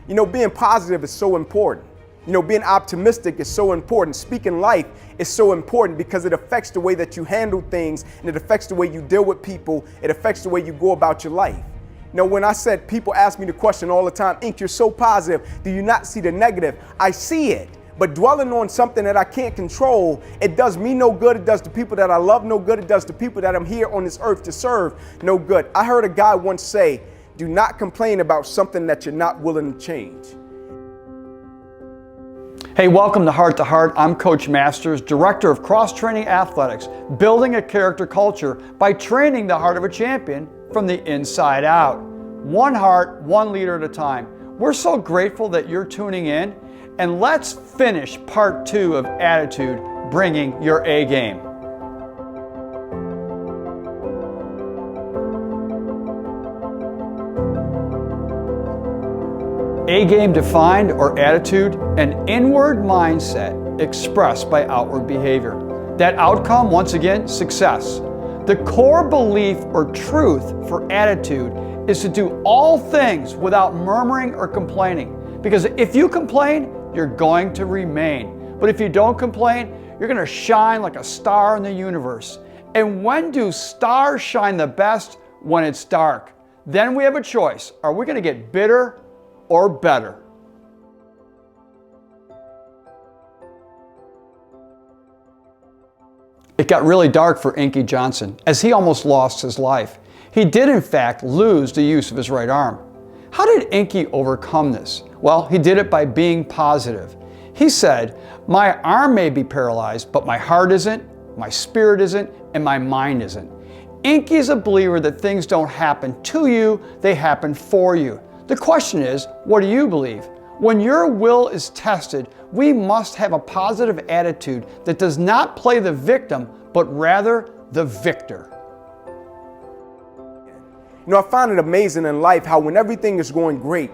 Being positive is so important. Being optimistic is so important. Speaking life is so important because it affects the way that you handle things, and it affects the way you deal with people. It affects the way you go about your life. When I said, people ask me the question all the time, Ink, you're so positive. Do you not see the negative? I see it. But dwelling on something that I can't control, it does me no good. It does the people that I love no good. It does the people that I'm here on this earth to serve no good. I heard a guy once say, do not complain about something that you're not willing to change. Hey, welcome to Heart. I'm Coach Masters, Director of Cross Training Athletics, building a character culture by training the heart of a champion from the inside out. One heart, one leader at a time. We're so grateful that you're tuning in, and let's finish part 2 of Attitude, bringing your A game. A game defined, or attitude, an inward mindset expressed by outward behavior. That outcome, once again, success. The core belief or truth for attitude is to do all things without murmuring or complaining. Because if you complain, you're going to remain. But if you don't complain, you're going to shine like a star in the universe. And when do stars shine the best? When it's dark. Then we have a choice. Are we going to get bitter or better? It got really dark for Inky Johnson as he almost lost his life. He did in fact lose the use of his right arm. How did Inky overcome this? Well, he did it by being positive. He said, my arm may be paralyzed, but my heart isn't, my spirit isn't, and my mind isn't. Inky is a believer that things don't happen to you, they happen for you. The question is, what do you believe? When your will is tested, we must have a positive attitude that does not play the victim, but rather the victor. I find it amazing in life how when everything is going great,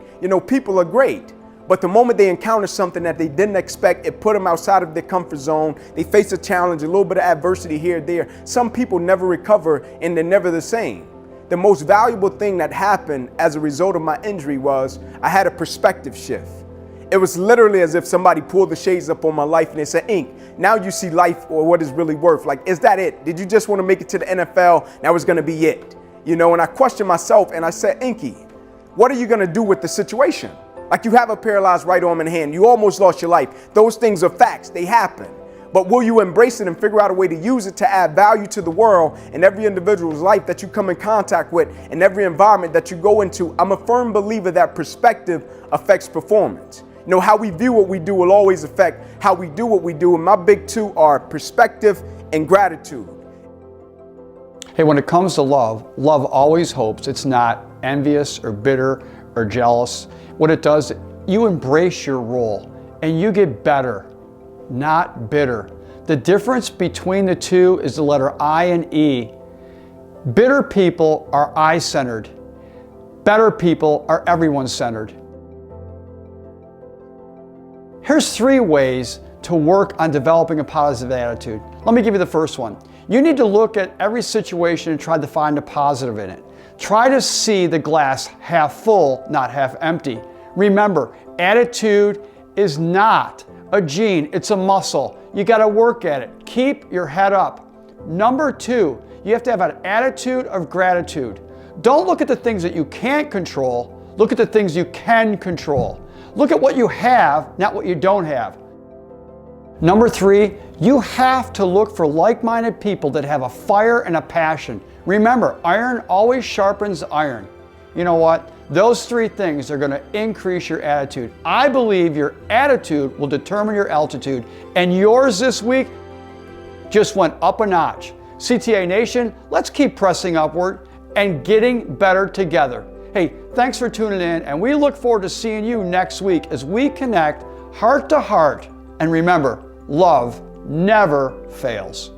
people are great. But the moment they encounter something that they didn't expect, it put them outside of their comfort zone. They face a challenge, a little bit of adversity here and there. Some people never recover and they're never the same. The most valuable thing that happened as a result of my injury was I had a perspective shift. It was literally as if somebody pulled the shades up on my life and they said, Ink, now you see life or what it's really worth. Like, is that it? Did you just want to make it to the NFL? That was going to be it. And I questioned myself and I said, Inky, what are you going to do with the situation? Like, you have a paralyzed right arm and hand. You almost lost your life. Those things are facts. They happen. But will you embrace it and figure out a way to use it to add value to the world and every individual's life that you come in contact with and every environment that you go into? I'm a firm believer that perspective affects performance. How we view what we do will always affect how we do what we do. And my big two are perspective and gratitude. Hey, when it comes to love, love always hopes it's not envious or bitter or jealous. What it does, you embrace your role and you get better, not bitter. The difference between the two is the letter I and E. Bitter people are I-centered. Better people are everyone-centered. Here's 3 ways to work on developing a positive attitude. Let me give you the first one. You need to look at every situation and try to find a positive in it. Try to see the glass half full, not half empty. Remember, attitude is not a gene, it's a muscle. You got to work at it. Keep your head up. Number 2, you have to have an attitude of gratitude. Don't look at the things that you can't control. Look at the things you can control. Look at what you have, not what you don't have. Number 3, you have to look for like-minded people that have a fire and a passion. Remember, iron always sharpens iron. You know what? Those 3 things are going to increase your attitude. I believe your attitude will determine your altitude, and yours this week just went up a notch. CTA Nation, let's keep pressing upward and getting better together. Hey, thanks for tuning in, and we look forward to seeing you next week as we connect heart to heart. And remember, love never fails.